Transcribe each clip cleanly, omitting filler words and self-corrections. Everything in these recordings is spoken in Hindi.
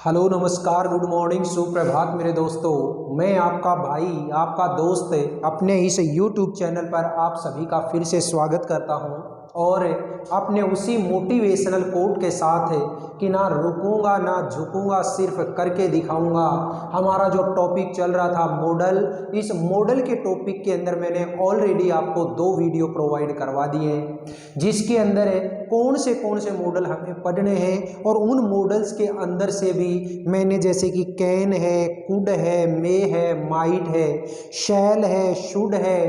हेलो नमस्कार गुड मॉर्निंग सुप्रभात मेरे दोस्तों। मैं आपका भाई आपका दोस्त अपने इस YouTube चैनल पर आप सभी का फिर से स्वागत करता हूं और अपने उसी मोटिवेशनल कोट के साथ कि ना रुकूंगा ना झुकूंगा सिर्फ करके दिखाऊंगा। हमारा जो टॉपिक चल रहा था मॉडल, इस मॉडल के टॉपिक के अंदर मैंने ऑलरेडी आपको 2 वीडियो प्रोवाइड करवा दिए जिसके अंदर कौन से मॉडल हमें पढ़ने हैं और उन मॉडल्स के अंदर से भी मैंने जैसे कि कैन है, कुड है, मे है, माइट है, शैल है, शुड है,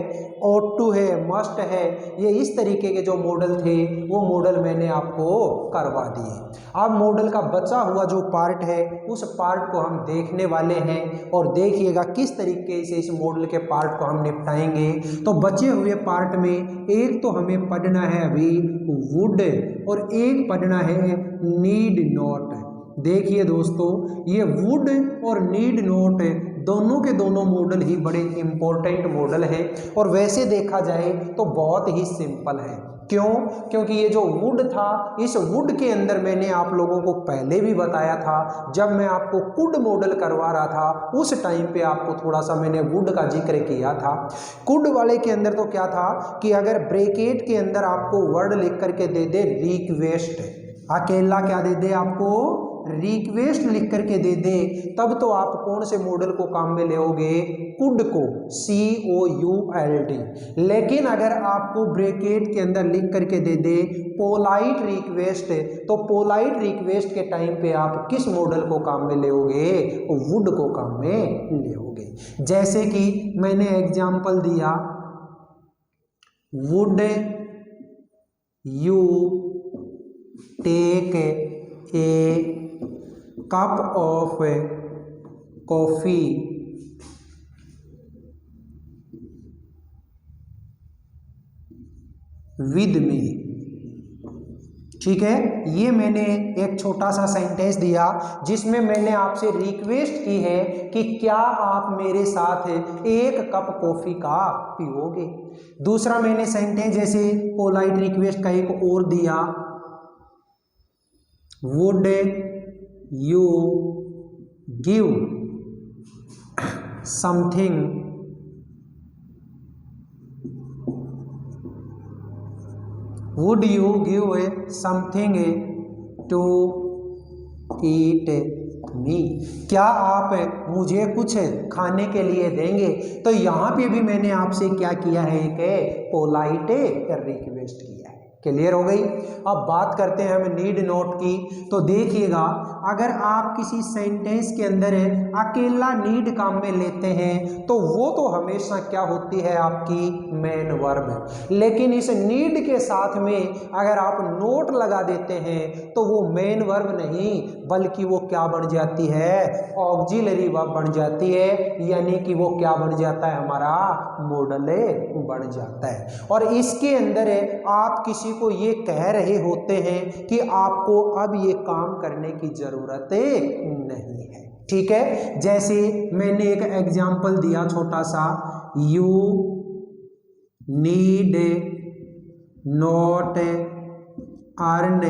ऑट टू है, मस्ट है, ये इस तरीके के जो मॉडल थे वो मॉडल मैंने आपको करवा दिए। अब मॉडल का बचा हुआ जो पार्ट है उस पार्ट को हम देखने वाले हैं और देखिएगा किस तरीके से इस मॉडल के पार्ट को हम निपटाएंगे। तो बचे हुए पार्ट में एक तो हमें पढ़ना है अभी वुड और एक पढ़ना है नीड नॉट। देखिए दोस्तों, ये वुड और नीड नॉट दोनों के दोनों मॉडल ही बड़े इंपॉर्टेंट मॉडल है और वैसे देखा जाए तो बहुत ही सिंपल है। क्यों? क्योंकि ये जो वुड था, इस वुड के अंदर मैंने आप लोगों को पहले भी बताया था, जब मैं आपको कुड मॉडल करवा रहा था उस टाइम पे आपको थोड़ा सा मैंने वुड का जिक्र किया था। कुड वाले के अंदर तो क्या था कि अगर ब्रैकेट के अंदर आपको वर्ड लिख करके दे दे रिक्वेस्ट, अकेला क्या दे दे आपको रिक्वेस्ट लिख करके दे दे, तब तो आप कौन से मॉडल को काम में लेओगे? कुड को, COULD। लेकिन अगर आपको ब्रैकेट के अंदर लिख करके दे दे पोलाइट रिक्वेस्ट, तो पोलाइट रिक्वेस्ट के टाइम पे आप किस मॉडल को काम में लेओगे? वुड को काम में लेओगे। जैसे कि मैंने एग्जांपल दिया, would you take a cup of coffee with me. ठीक है, ये मैंने एक छोटा सा सेंटेंस दिया जिसमें मैंने आपसे रिक्वेस्ट की है कि क्या आप मेरे साथ एक कप कॉफी का पियोगे। दूसरा मैंने सेंटेंस जैसे पोलाइट रिक्वेस्ट का एक और दिया, would you give something would you give something to eat me, क्या आप मुझे कुछ खाने के लिए देंगे। तो यहाँ पे भी मैंने आपसे क्या किया है, एक पोलाइट रिक्वेस्ट किया है। क्लियर हो गई? अब बात करते हैं हम नीड नॉट की। तो देखिएगा, अगर आप किसी सेंटेंस के अंदर अकेला नीड काम में लेते हैं तो वो तो हमेशा क्या होती है, आपकी मेन वर्ब। लेकिन इस नीड के साथ में अगर आप नोट लगा देते हैं तो वो मेन वर्ब नहीं बल्कि वो क्या बन जाती है, ऑक्सिलरी वर्ब बन जाती है, यानी कि वो क्या बन जाता है, हमारा मॉडल बन जाता है। और इसके अंदर आप किसी को ये कह रहे होते हैं कि आपको अब ये काम करने की जरूरत नहीं है। ठीक है, जैसे मैंने एक एग्जांपल दिया छोटा सा, you need not earn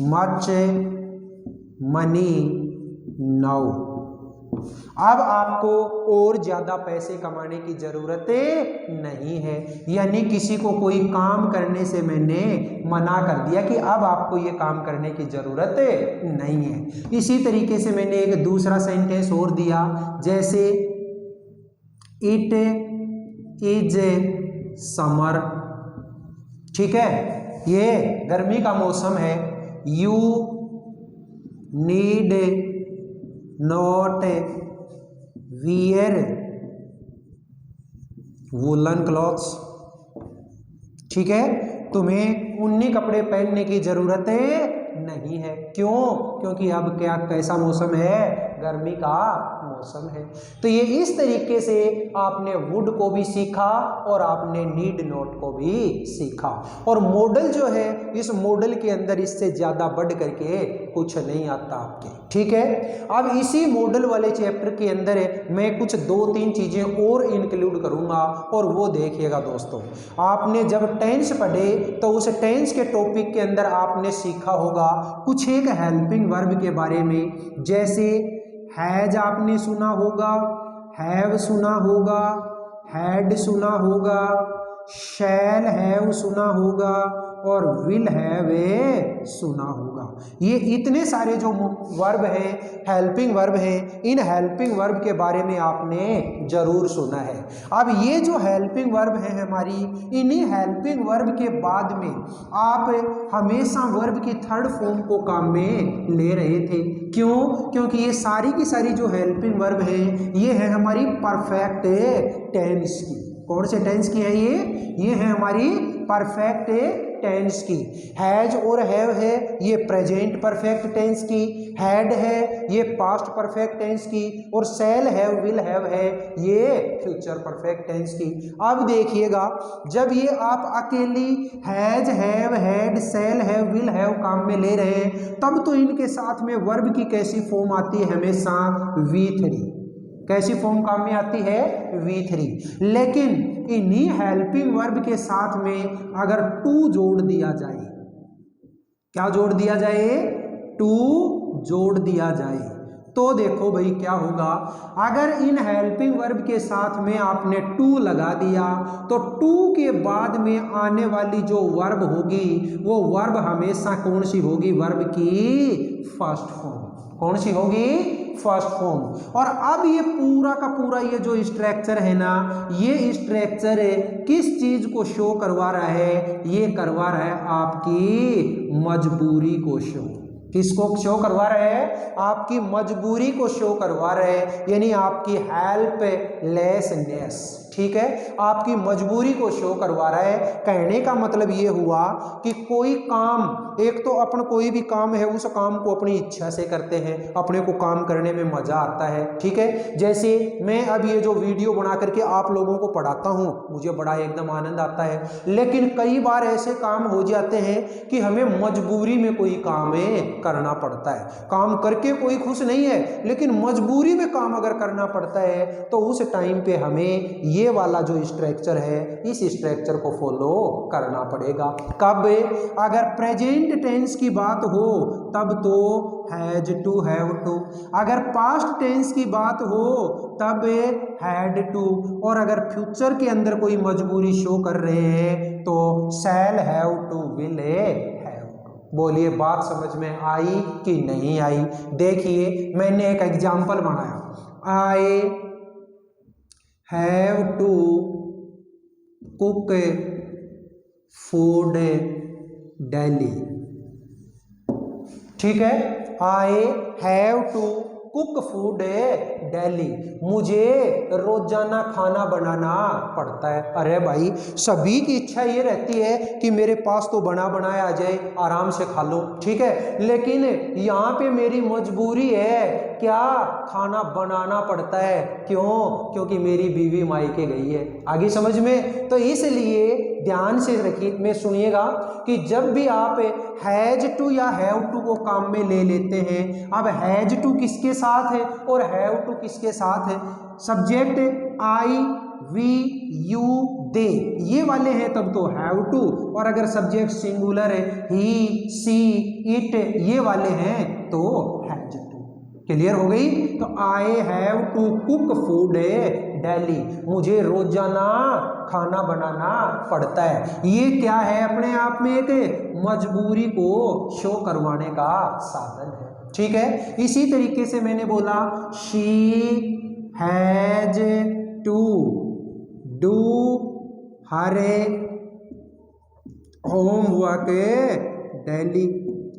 much money now. अब आपको और ज्यादा पैसे कमाने की जरूरत नहीं है, यानी किसी को कोई काम करने से मैंने मना कर दिया कि अब आपको ये काम करने की जरूरत नहीं है। इसी तरीके से मैंने एक दूसरा सेंटेंस और दिया, जैसे इट इज समर। ठीक है, ये गर्मी का मौसम है, you need not wear woollen clothes. ठीक है, तुम्हें ऊनी कपड़े पहनने की जरूरत नहीं है। क्यों? क्योंकि अब क्या कैसा मौसम है, गर्मी का मौसम है। तो ये इस तरीके से आपने वुड को भी सीखा और आपने नीड नॉट को भी सीखा। और मॉडल जो है, इस मॉडल के अंदर इससे ज़्यादा बढ़ करके कुछ नहीं आता आपके, ठीक है। अब इसी मॉडल वाले चैप्टर के अंदर मैं कुछ 2-3 चीज़ें और इंक्लूड करूँगा और वो देखिएगा दोस्तों। आपने जब टेंस पढ़े तो उस टेंस के टॉपिक के अंदर आपने सीखा होगा कुछ एक हेल्पिंग वर्ब के बारे में, जैसे हैज आपने सुना होगा, हैव सुना होगा, हैड सुना होगा, शैल हैव सुना होगा और विल हैव सुना होगा। ये इतने सारे जो वर्ब हैं, हेल्पिंग वर्ब हैं, इन हेल्पिंग वर्ब के बारे में आपने जरूर सुना है। अब ये जो हेल्पिंग वर्ब है हमारी, इन्हीं हेल्पिंग वर्ब के बाद में आप हमेशा वर्ब की थर्ड फॉर्म को काम में ले रहे थे। क्यों? क्योंकि ये सारी की सारी जो हेल्पिंग वर्ब है ये है हमारी परफेक्ट टेंस की। कौन से टेंस की है ये है हमारी परफेक्ट टेंस की। हैज और हैव है ये प्रेजेंट परफेक्ट टेंस की, हैड है ये पास्ट परफेक्ट टेंस की, और शैल हैव विल हैव है ये फ्यूचर परफेक्ट टेंस की। अब देखिएगा, जब ये आप अकेली has have had shall have will have काम में ले रहे हैं, तब तो इनके साथ में वर्ब की कैसी फॉर्म आती है? हमेशा V3। कैसी फॉर्म काम में आती है? V3। लेकिन इन्हीं हेल्पिंग वर्ब के साथ में अगर टू जोड़ दिया जाए, क्या जोड़ दिया जाए? टू जोड़ दिया जाए, तो देखो भाई क्या होगा। अगर इन हेल्पिंग वर्ब के साथ में आपने टू लगा दिया तो टू के बाद में आने वाली जो वर्ब होगी वो वर्ब हमेशा कौन सी होगी? वर्ब की फर्स्ट फॉर्म। कौन सी होगी? First form. और अब ये पूरा का पूरा ये जो स्ट्रक्चर है ना, ये स्ट्रक्चर किस चीज को शो करवा रहा है? ये करवा रहा है आपकी मजबूरी को शो। किसको शो करवा रहे हैं? आपकी मजबूरी को शो करवा रहे हैं, यानी आपकी हेल्पलेसनेस, ठीक है, आपकी मजबूरी को शो करवा रहा है। कहने का मतलब ये हुआ कि कोई काम, एक तो अपन कोई भी काम है उस काम को अपनी इच्छा से करते हैं, अपने को काम करने में मजा आता है, ठीक है। जैसे मैं अब ये जो वीडियो बना करके आप लोगों को पढ़ाता हूँ, मुझे बड़ा एकदम आनंद आता है। लेकिन कई बार ऐसे काम हो जाते हैं कि हमें मजबूरी में कोई काम करना पड़ता है। काम करके कोई खुश नहीं है, लेकिन मजबूरी में काम अगर करना पड़ता है तो उस टाइम पे हमें ये वाला जो स्ट्रक्चर है, इस स्ट्रक्चर को फॉलो करना पड़ेगा। कब? अगर प्रेजेंट टेंस की बात हो तब तो हैज टू हैव टू, अगर पास्ट टेंस की बात हो तब हैड टू, और अगर फ्यूचर के अंदर कोई मजबूरी शो कर रहे हैं तो shall have to will have. बोलिए बात समझ में आई कि नहीं आई? देखिए मैंने एक एग्जाम्पल बनाया, I have to cook food daily, ठीक है। I have to cook food daily, मुझे रोजाना खाना बनाना पड़ता है। अरे भाई, सभी की इच्छा ये रहती है कि मेरे पास तो बना बनाया आ जाए, आराम से खा लो, ठीक है। लेकिन यहाँ पे मेरी मजबूरी है, क्या? खाना बनाना पड़ता है। क्यों? क्योंकि मेरी बीवी मायके गई है। आगे समझ में? तो इसलिए ध्यान से रखिए, में सुनिएगा कि जब भी आप हैज टू या हैव टू को काम में ले लेते हैं, अब हैज टू किसके साथ है और हैव टू किसके साथ है? सब्जेक्ट आई, वी, यू, दे, ये वाले हैं तब तो हैव टू, और अगर सब्जेक्ट सिंगुलर है, ही, सी, इट, ये वाले हैं तो हैज टू। क्लियर हो गई? तो I have to cook food daily, मुझे रोजाना खाना बनाना पड़ता है। ये क्या है? अपने आप में एक मजबूरी को शो करवाने का साधन है, ठीक है। इसी तरीके से मैंने बोला she has to do her homework daily,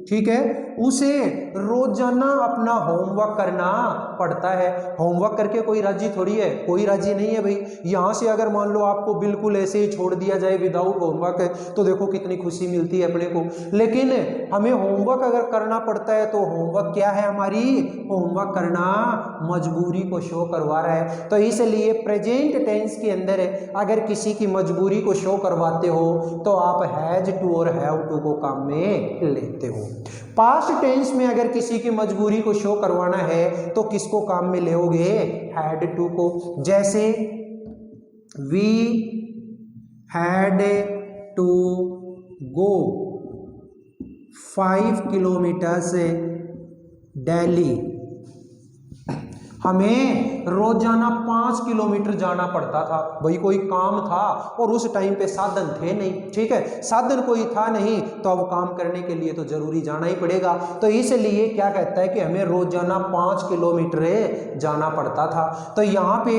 ठीक है। उसे रोजाना अपना होमवर्क करना पड़ता है। होमवर्क करके कोई राजी थोड़ी है, कोई राजी नहीं है भाई। यहाँ से अगर मान लो आपको बिल्कुल ऐसे ही छोड़ दिया जाए विदाउट होमवर्क, तो देखो कितनी खुशी मिलती है अपने को। लेकिन हमें होमवर्क अगर करना पड़ता है तो होमवर्क क्या है, हमारी होमवर्क करना मजबूरी को शो करवा रहा है। तो इसलिए प्रेजेंट टेंस के अंदर अगर किसी की मजबूरी को शो करवाते हो तो आप हैज टू और हैव टू को काम में लेते हो। पास्ट टेंस में अगर किसी की मजबूरी को शो करवाना है तो किसको काम में लेोगे, हैड टू को। जैसे we had to go 5 kilometres daily, हमें रोजाना 5 किलोमीटर जाना पड़ता था। भाई कोई काम था और उस टाइम पे साधन थे नहीं, ठीक है, साधन कोई था नहीं, तो अब काम करने के लिए तो जरूरी जाना ही पड़ेगा। तो इसलिए क्या कहता है कि हमें रोजाना 5 किलोमीटर जाना पड़ता था। तो यहाँ पे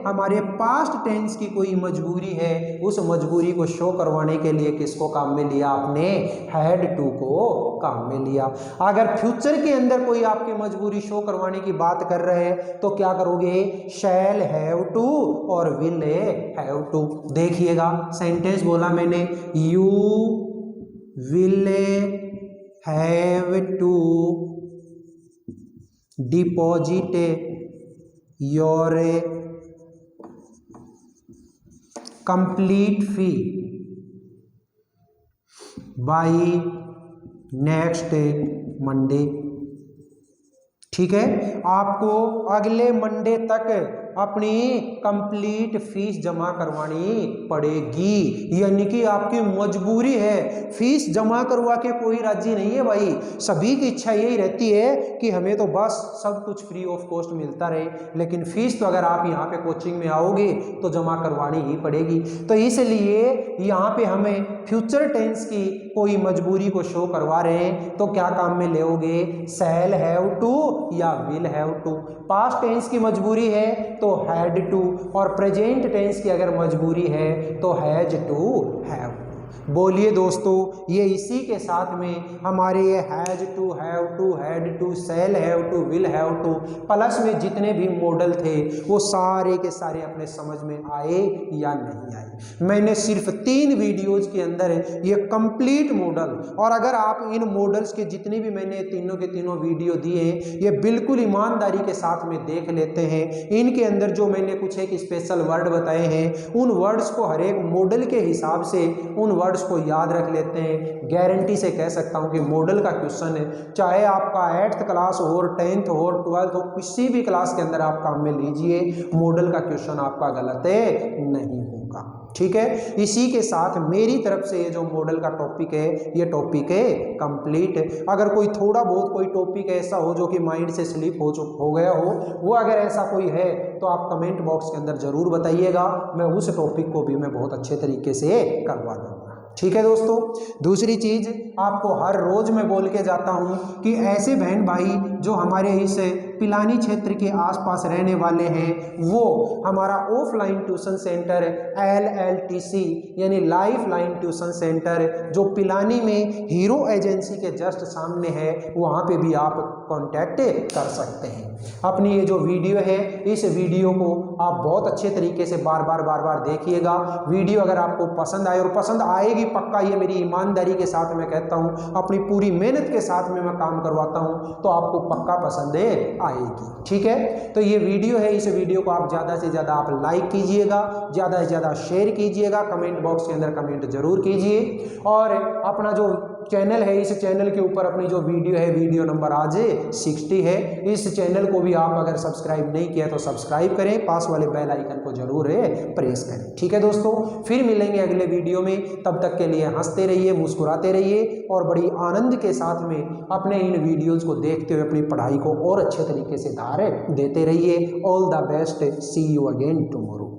हमारे पास्ट टेंस की कोई मजबूरी है, उस मजबूरी को शो करवाने के लिए किसको काम में लिया आपने, हैड टू को काम में लिया। अगर फ्यूचर के अंदर कोई आपकी मजबूरी शो करवाने की बात कर रहे हैं तो क्या करोगे, शैल हैव टू और विल हैव टू। देखिएगा सेंटेंस बोला मैंने, you will have to deposit your complete fee by next Monday. ठीक है, आपको अगले मंडे तक अपनी कंप्लीट फीस जमा करवानी पड़ेगी। यानी कि आपकी मजबूरी है, फीस जमा करवा के कोई राजी नहीं है भाई। सभी की इच्छा यही रहती है कि हमें तो बस सब कुछ फ्री ऑफ कॉस्ट मिलता रहे, लेकिन फीस तो अगर आप यहाँ पे कोचिंग में आओगे तो जमा करवानी ही पड़ेगी। तो इसलिए यहाँ पे हमें फ्यूचर टेंस की कोई मजबूरी को शो करवा रहे हैं तो क्या काम में लेोगे, शैल हैव टू या will have to. Past tense की मजबूरी है तो हैड टू, और प्रेजेंट टेंस की अगर मजबूरी है तो हैज टू हैव। बोलिए दोस्तों, ये इसी के साथ में हमारे ये has to, have to, had to, shall have to, will have to plus में जितने भी मॉडल थे वो सारे के सारे अपने समझ में आए या नहीं आए। मैंने सिर्फ 3 वीडियोज के अंदर ये कंप्लीट मॉडल, और अगर आप इन मॉडल्स के जितने भी मैंने तीनों के तीनों वीडियो दिए ये बिल्कुल ईमानदारी के साथ में देख लेते हैं, इनके अंदर जो मैंने कुछ एक स्पेशल वर्ड बताए हैं उन वर्ड्स को हर एक मॉडल के हिसाब से उन वर्ड्स को याद रख लेते हैं। गारंटी से कह सकता हूं कि मॉडल का क्वेश्चन है, चाहे आपका 8th क्लास हो, 10th हो, 12th हो, किसी भी क्लास के अंदर आप काम में लीजिए, मॉडल का क्वेश्चन आपका गलत नहीं होगा। ठीक है, इसी के साथ मेरी तरफ से ये जो मॉडल का टॉपिक है ये टॉपिक है कंप्लीट। अगर कोई थोड़ा बहुत कोई टॉपिक ऐसा हो जो कि माइंड से स्लिप हो गया हो, वो अगर ऐसा कोई है तो आप कमेंट बॉक्स के अंदर जरूर बताइएगा, मैं उस टॉपिक को भी मैं बहुत अच्छे तरीके से करवा दूंगा। ठीक है दोस्तों, दूसरी चीज आपको हर रोज मैं बोल के जाता हूं कि ऐसे बहन भाई जो हमारे इस पिलानी क्षेत्र के आसपास रहने वाले हैं वो हमारा ऑफलाइन ट्यूशन सेंटर LLTC यानी लाइफ लाइन ट्यूशन सेंटर जो पिलानी में हीरो एजेंसी के जस्ट सामने है, वहाँ पे भी आप कांटेक्ट कर सकते हैं। अपनी ये जो वीडियो है इस वीडियो को आप बहुत अच्छे तरीके से बार बार देखिएगा। वीडियो अगर आपको पसंद आए, और पसंद आएगी पक्का, ये मेरी ईमानदारी के साथ मैं कहता हूँ, अपनी पूरी मेहनत के साथ में मैं काम करवाता हूँ, तो आपको पक्का पसंद आएगी। ठीक है, तो ये वीडियो है, इस वीडियो को आप ज़्यादा से ज़्यादा आप लाइक कीजिएगा, ज़्यादा से ज़्यादा शेयर कीजिएगा, कमेंट बॉक्स के अंदर कमेंट जरूर कीजिए, और अपना जो चैनल है इस चैनल के ऊपर अपनी जो वीडियो है वीडियो नंबर आज 60 है, इस चैनल को भी आप अगर सब्सक्राइब नहीं किया तो सब्सक्राइब करें, पास वाले बेल आइकन को जरूर प्रेस करें। ठीक है दोस्तों, फिर मिलेंगे अगले वीडियो में, तब तक के लिए हंसते रहिए, मुस्कुराते रहिए और बड़ी आनंद के साथ में अपने इन वीडियोज़ को देखते हुए अपनी पढ़ाई को और अच्छे तरीके से धार देते रहिए। All the best, see you again tomorrow.